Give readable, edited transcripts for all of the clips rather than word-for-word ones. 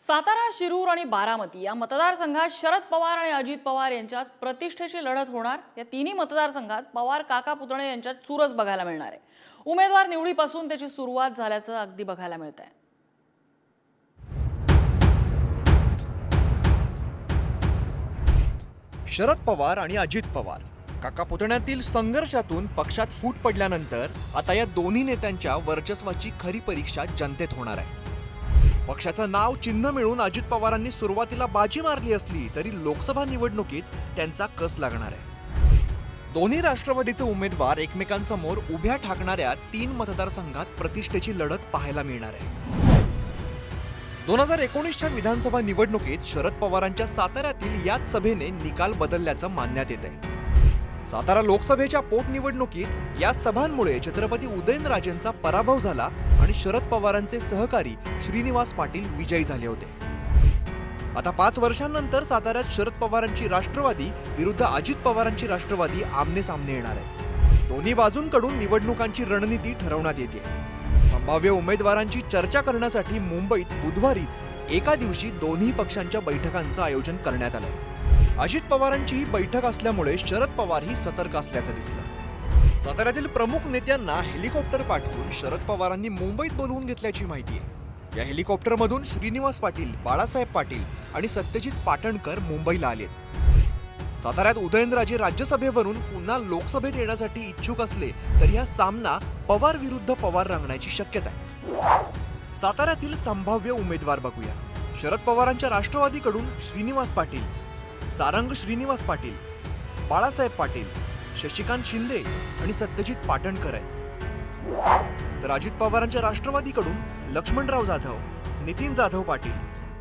सातारा, शिरूर आणि बारामती या मतदारसंघात शरद पवार आणि अजित पवार यांच्यात प्रतिष्ठेची लढत होणार। या तिन्ही मतदारसंघात पवार काका पुतणे यांच्यात चुरस बघायला मिळणार आहे। उमेदवार निवडीपासून त्याची सुरुवात झाल्याचं अगदी बघायला मिळतंय। शरद पवार आणि अजित पवार काका पुतण्यातील संघर्षातून पक्षात फूट पडल्यानंतर आता या दोन्ही नेत्यांच्या वर्चस्वाची खरी परीक्षा जनतेत होणार आहे। पक्षाचं नाव चिन्ह मिळून अजित पवारांनी सुरुवातीला बाजी मारली असली तरी लोकसभा निवडणुकीत त्यांचा कस लागणार आहे। दोन्ही राष्ट्रवादीचे उमेदवार एकमेकांसमोर उभ्या ठाकणाऱ्या 3 मतदारसंघात प्रतिष्ठेची लढत पाहायला मिळणार आहे। 2019च्या विधानसभा निवडणुकीत शरद पवारांच्या साताऱ्यातील याच सभेने निकाल बदलल्याचं मानण्यात येत आहे। सातारा लोकसभेच्या पोटनिवडणुकीत या सभांमुळे छत्रपती उदयनराजेंचा पराभव झाला आणि शरद पवारांचे सहकारी श्रीनिवास पाटील विजयी झाले होते। आता 5 वर्षांनंतर साताऱ्यात शरद पवारांची राष्ट्रवादी विरुद्ध अजित पवारांची राष्ट्रवादी आमने सामने येणार आहे। दोन्ही बाजूंकडून निवडणुकांची रणनीती ठरवण्यात येते। संभाव्य उमेदवारांची चर्चा करण्यासाठी मुंबईत बुधवारीच एका दिवशी दोन्ही पक्षांच्या बैठकांचं आयोजन करण्यात आलं। अजित पवारांची ही बैठक असल्यामुळे शरद पवार ही सतर्क असल्याचं दिसलं। साताऱ्यातील प्रमुख नेत्यांना हेलिकॉप्टर पाठवून शरद पवारांनी मुंबईत बोलवून घेतल्याची माहिती आहे। या हेलिकॉप्टरमधून श्रीनिवास पाटील, बाळासाहेब पाटील आणि सत्यजित पाटणकर मुंबईला आलेत। साताऱ्यात उदयनराजे राज्यसभेवरून पुन्हा लोकसभेत येण्यासाठी इच्छुक असले तरी हा सामना पवार विरुद्ध पवार रंगण्याची शक्यता आहे। साताऱ्यातील संभाव्य उमेदवार बघूया। शरद पवारांच्या राष्ट्रवादीकडून श्रीनिवास पाटील, सारंग श्रीनिवास पाटील, बाळासाहेब पाटील, शशिकांत शिंदे आणि सत्यजित पाटणकर आहेत। तर अजित पवारांच्या राष्ट्रवादीकडून लक्ष्मणराव जाधव, नितीन जाधव पाटील,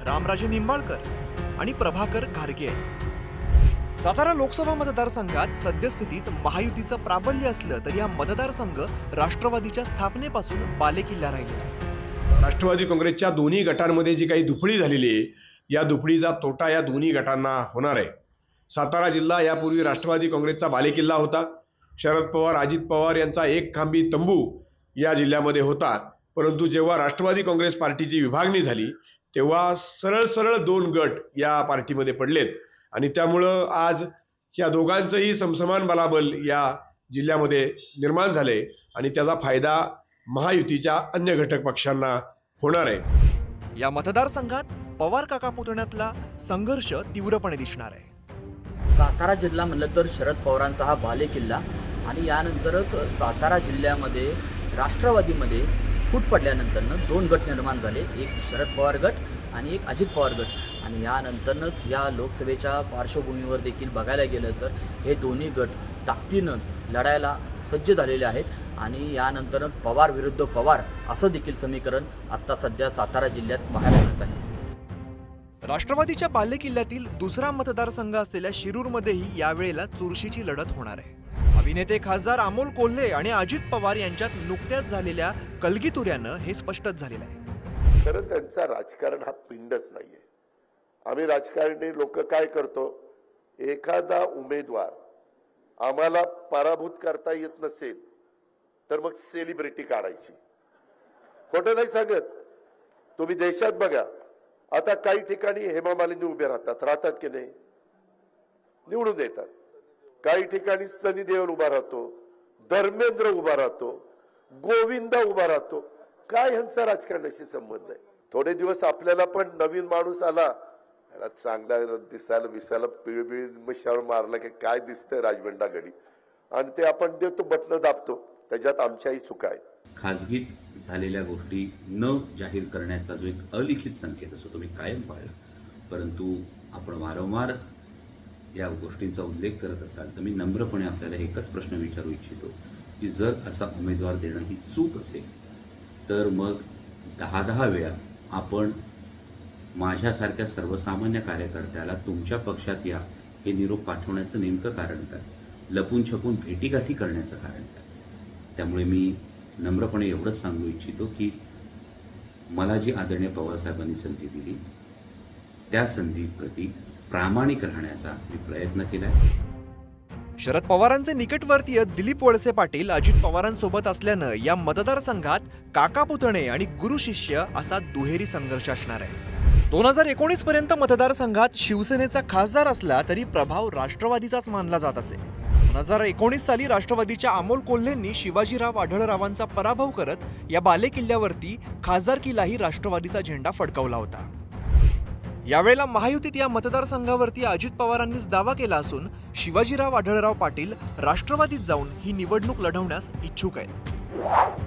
रामराजे निंबाळकर आणि प्रभाकर घारगे आहेत। सातारा लोकसभा मतदारसंघात सद्यस्थितीत महायुतीचं प्राबल्य असलं तरी हा मतदारसंघ राष्ट्रवादीच्या स्थापनेपासून बालेकिल्ला राहिलेला आहे। राष्ट्रवादी काँग्रेसच्या दोन्ही गटांमध्ये जी काही दुफळी झालेली आहे, या दुफळीचा तोटा या दोन्ही गटांना होणार आहे। सातारा जिल्हा यापूर्वी राष्ट्रवादी काँग्रेसचा बालेकिल्ला होता। शरद पवार, अजित पवार यांचा एक खांबी तंबू या जिल्ह्यामध्ये होता। परंतु जेव्हा राष्ट्रवादी काँग्रेस पार्टीची विभागणी झाली तेव्हा सरळ 2 गट या पार्टीमध्ये पडलेत आणि त्यामुळं आज या दोघांचंही समसमान बलाबल या जिल्ह्यामध्ये निर्माण झाले आणि त्याचा फायदा महायुतीच्या अन्य घटक पक्षांना होणार आहे। या मतदारसंघात पवार काका पुतण्यातला संघर्ष तीव्रपणे दिसणार आहे। सातारा जिल्हा म्हणलं तर शरद पवारांचा हा बालेकिल्ला आणि यानंतरच सातारा जिल्ह्यामध्ये राष्ट्रवादीमध्ये फूट पडल्यानंतरनं 2 गट निर्माण झाले, एक शरद पवार गट आणि एक अजित पवार गट। आणि यानंतरच या लोकसभेच्या पार्श्वभूमीवर देखील बघायला गेलं तर हे दोन्ही गट ताकदीनं लढायला सज्ज झालेले आहेत आणि यानंतरच पवार विरुद्ध पवार असं देखील समीकरण आता सध्या सातारा जिल्ह्यात पाहायला मिळत आहे। राष्ट्रवादीच्या बालेकिल्ल्यातील दुसरा मतदारसंघ असलेल्या शिरूरमध्येही यावेळेला चुरशीची लढत होणार आहे। अभिनेते खासदार अमोल कोल्हे आणि अजित पवार यांच्यात नुकत्याच झालेल्या कलगीतुऱ्यानं हे स्पष्टच झालेलं आहे। खरं त्यांचा राजकारण हा पिंडच नाहीये। आम्ही राजकारणी लोक काय करतो, एखादा उमेदवार आम्हाला पराभूत करता येत नसेल तर मग सेलिब्रिटी काढायची। खोटं नाही सांगत, तुम्ही देशात बघा, आता काही ठिकाणी हेमा मालिनी उभे राहतात की नाही, निवडून देतात। काही ठिकाणी सनी देओल उभा राहतो, धर्मेंद्र उभा राहतो, गोविंदा उभा राहतो। काय ह्यांचा राजकारणाशी संबंध आहे? थोडे दिवस आपल्याला पण नवीन माणूस आला, चांगला दिसायला पिळबिळ मशावर मारला की काय दिसतंय राजबंडा घडी, आणि ते आपण देतो, बटन दाबतो, त्याच्यात आमच्याही चुका आहे। खाजगीत झालेल्या गोष्टी न जाहीर करण्याचा जो एक अलिखित संकेत असतो तो मी कायम पाळला, परंतु आपण वारंवार या गोष्टींचा उल्लेख करत असाल तर मी नम्रपणे आपल्याला एकच प्रश्न विचारू इच्छितो की जर असा उमेदवार देणं ही चूक असेल तर मग 10 वेळा आपण माझ्यासारख्या सर्वसामान्य कार्यकर्त्याला तुमच्या पक्षात या हे निरोप पाठवण्याचं नेमकं कारण काय? लपून छपून भेटीगाठी करण्याचं कारण काय? त्यामुळे मी नम्रपणे एवढंच सांगू इच्छितो की मला जी आदरणीय पवारसाहेबांनी संधी दिली त्या संधीप्रती प्रामाणिक राहण्याचा मी प्रयत्न केला। शरद पवारांचे निकटवर्तीय दिलीप वळसे पाटील अजित पवारांसोबत असल्यानं या मतदारसंघात काका पुतणे आणि गुरु शिष्य असा दुहेरी संघर्ष असणार आहे। 2019 पर्यंत मतदारसंघात शिवसेनेचा खासदार असला तरी प्रभाव राष्ट्रवादीचाच मानला जात असे. 2019 साली राष्ट्रवादीच्या अमोल कोल्हेंनी शिवाजीराव आढळरावांचा पराभव करत या बालेकिल्ल्यावरती खासदारकीलाही राष्ट्रवादीचा झेंडा फडकवला होता. यावेळेला महायुतीत या मतदारसंघावरती अजित पवारांनीच दावा केला असून शिवाजीराव आढळराव पाटील राष्ट्रवादीत जाऊन ही निवडणूक लढवण्यास इच्छुक आहेत.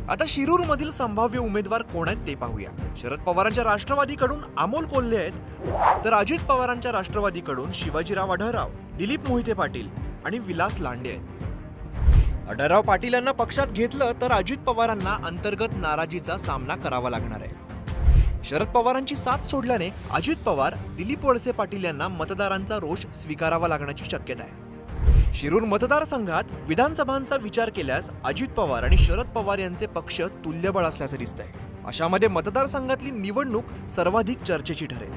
आता शिरूरमधील संभाव्य उमेदवार कोण आहेत ते पाहूया. शरद पवारांच्या राष्ट्रवादीकडून अमोल कोल्हे आहेत, तर अजित पवारांच्या राष्ट्रवादीकडून शिवाजीराव आढळराव, दिलीप मोहिते पाटील आणि विलास लांडे आहेत. आढळराव पाटील यांना पक्षात घेतलं तर अजित पवारांना अंतर्गत नाराजीचा सामना करावा लागणार आहे. शरद पवारांची साथ सोडल्याने अजित पवार, दिलीप वळसे पाटील यांना मतदारांचा रोष स्वीकारावा लागण्याची शक्यता आहे. शिरूर मतदारसंघात विधानसभांचा विचार केल्यास अजित पवार आणि शरद पवार यांचे पक्ष तुल्यबळ असल्याचं दिसतंय. अशामध्ये मतदारसंघातली निवडणूक सर्वाधिक चर्चेची ठरेल.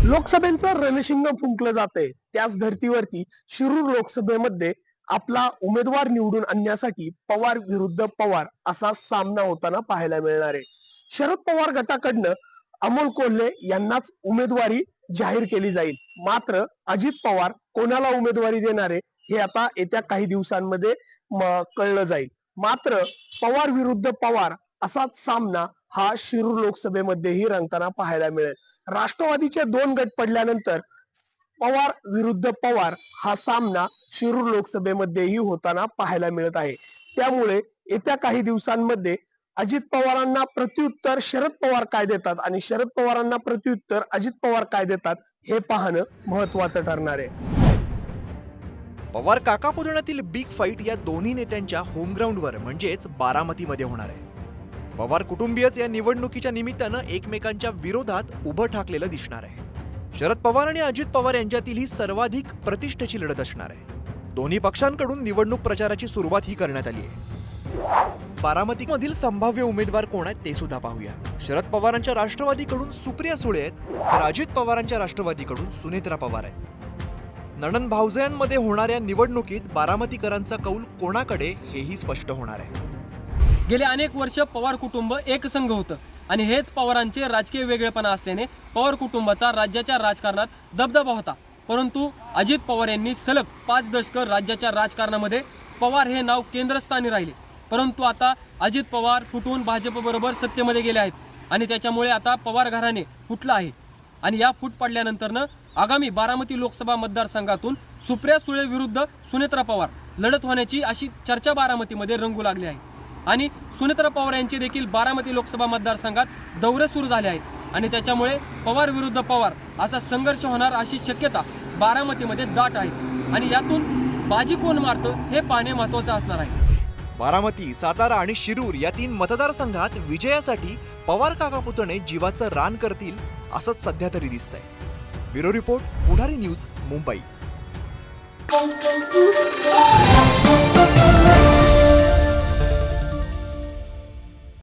लोकसभेचं रणशिंग फुंकलं जातंय, त्याच धर्तीवरती शिरूर लोकसभेमध्ये आपला उमेदवार निवडून आणण्यासाठी पवार विरुद्ध पवार असा सामना होताना पाहायला मिळणार आहे. शरद पवार गटाकडनं अमोल कोल्हे यांनाच उमेदवारी जाहीर केली जाईल. मात्र अजित पवार कोणाला उमेदवारी देणार आहे हे आता येत्या काही दिवसांमध्ये कळलं जाईल. मात्र पवार विरुद्ध पवार असाच सामना हा शिरूर लोकसभेमध्येही रंगताना पाहायला मिळेल. राष्ट्रवादीचे 2 गट पडल्यानंतर पवार विरुद्ध पवार हा सामना शिरूर लोकसभेमध्येही होताना पाहायला मिळत आहे. त्यामुळे येत्या काही दिवसांमध्ये अजित पवारांना प्रत्युत्तर शरद पवार काय देतात आणि शरद पवारांना प्रत्युत्तर अजित पवार काय देतात हे पाहणं महत्वाचं ठरणार आहे. पवार काका पुतण्यातील बिग फाईट या दोन्ही नेत्यांच्या होमग्राऊंडवर म्हणजेच बारामतीमध्ये होणार आहे. पवार कुटुंबीयच या निवडणुकीच्या निमित्तानं एकमेकांच्या विरोधात उभं ठाकलेलं दिसणार आहे. शरद पवार आणि अजित पवार यांच्यातील ही सर्वाधिक प्रतिष्ठेची लढत असणार आहे. दोन्ही पक्षांकडून निवडणूक प्रचाराची सुरुवात ही करण्यात आली आहे. बारामतीमधील संभाव्य उमेदवार कोण आहेत ते सुद्धा पाहूया. शरद पवारांच्या राष्ट्रवादीकडून सुप्रिया सुळे आहेत, तर अजित पवारांच्या राष्ट्रवादीकडून सुनेत्रा पवार आहेत. नणंद भावजयांमध्ये होणाऱ्या निवडणुकीत बारामतीकरांचा कौल कोणाकडे हेही स्पष्ट होणार आहे. गेले अनेक वर्ष पवार कुटुंब एकसंघ होतं आणि हेच पवारांचे राजकीय वेगळेपणा असल्याने पवार कुटुंबाचा राज्याच्या राजकारणात दबदबा होता. परंतु अजित पवार यांनी सलग 5 दशकं राज्याच्या राजकारणामध्ये पवार हे नाव केंद्रस्थानी राहिले. परंतु आता अजित पवार फुटून भाजपबरोबर सत्तेमध्ये गेले आहेत आणि त्याच्यामुळे आता पवार घराणे फुटलं आहे. आणि या फूट पडल्यानंतरनं आगामी बारामती लोकसभा मतदारसंघातून सुप्रिया सुळे विरुद्ध सुनेत्रा पवार लढत होण्याची अशी चर्चा बारामतीमध्ये रंगू लागली आहे. आणि सुनेत्रा पवार यांचे देखील बारामती लोकसभा मतदारसंघात दौरे सुरू झाले आहेत आणि त्याच्यामुळे पवार विरुद्ध पवार असा संघर्ष होणार अशी शक्यता बारामतीमध्ये दाट आहे. आणि यातून बाजी कोण मारतं हे पाहणे महत्त्वाचं असणार आहे. बारामती, सातारा आणि शिरूर या 3 मतदारसंघात विजयासाठी पवार काका पुतणे जीवाचं रान करतील असंच सध्या तरी दिसतंय. ब्युरो रिपोर्ट, पुढारी न्यूज, मुंबई.